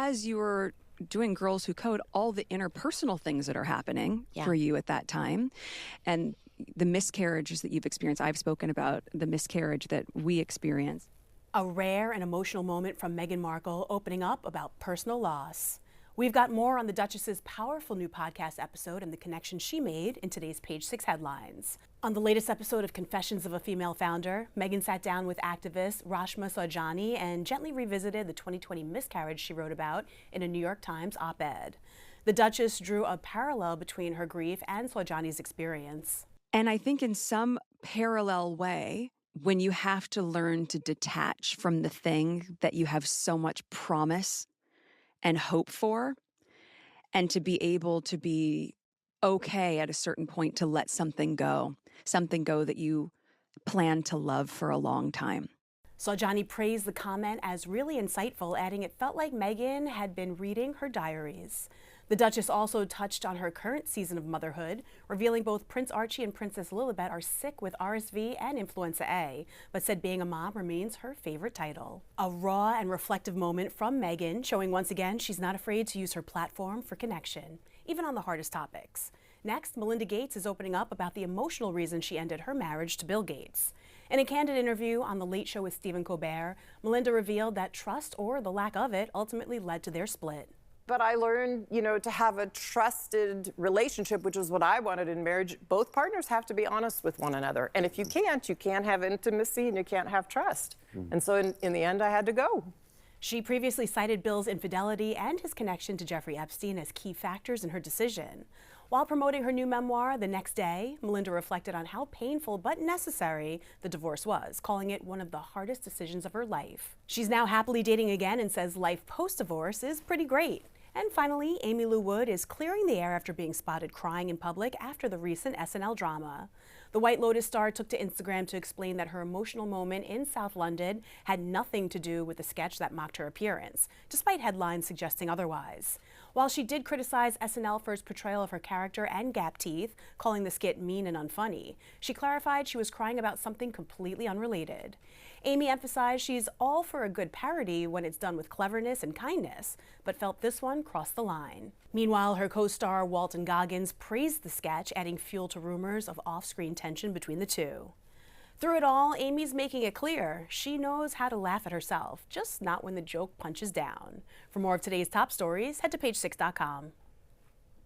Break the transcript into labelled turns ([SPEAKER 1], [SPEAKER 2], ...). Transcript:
[SPEAKER 1] as you were doing Girls Who Code, all the interpersonal things that are happening for you at that time, and the miscarriages that you've experienced. I've spoken about the miscarriage that we experienced.
[SPEAKER 2] A rare and emotional moment from Meghan Markle opening up about personal loss. We've got more on the Duchess's powerful new podcast episode and the connection she made in today's Page 6 headlines. On the latest episode of Confessions of a Female Founder, Meghan sat down with activist Rashma Saujani and gently revisited the 2020 miscarriage she wrote about in a New York Times op-ed. The Duchess drew a parallel between her grief and Saujani's experience.
[SPEAKER 1] And I think in some parallel way, when you have to learn to detach from the thing that you have so much promise and hope for, and to be able to be okay at a certain point to let something go that you plan to love for a long time.
[SPEAKER 2] Saujani praised the comment as really insightful, adding it felt like Meghan had been reading her diaries. The Duchess also touched on her current season of motherhood, revealing both Prince Archie and Princess Lilibet are sick with RSV and influenza A, but said being a mom remains her favorite title. A raw and reflective moment from Meghan, showing once again she's not afraid to use her platform for connection, even on the hardest topics. Next, Melinda Gates is opening up about the emotional reason she ended her marriage to Bill Gates. In a candid interview on The Late Show with Stephen Colbert, Melinda revealed that trust, or the lack of it, ultimately led to their split.
[SPEAKER 3] But I learned, to have a trusted relationship, which is what I wanted in marriage. Both partners have to be honest with one another. And if you can't have intimacy and you can't have trust. And so in the end, I had to go.
[SPEAKER 2] She previously cited Bill's infidelity and his connection to Jeffrey Epstein as key factors in her decision. While promoting her new memoir the next day, Melinda reflected on how painful but necessary the divorce was, calling it one of the hardest decisions of her life. She's now happily dating again and says life post-divorce is pretty great. And finally, Aimee Lou Wood is clearing the air after being spotted crying in public after the recent SNL drama. The White Lotus star took to Instagram to explain that her emotional moment in South London had nothing to do with the sketch that mocked her appearance, despite headlines suggesting otherwise. While she did criticize SNL for its portrayal of her character and gap teeth, calling the skit mean and unfunny, she clarified she was crying about something completely unrelated. Aimee emphasized she's all for a good parody when it's done with cleverness and kindness, but felt this one crossed the line. Meanwhile, her co-star Walton Goggins praised the sketch, adding fuel to rumors of off-screen tension between the two. Through it all, Aimee's making it clear she knows how to laugh at herself, just not when the joke punches down. For more of today's top stories, head to page6.com.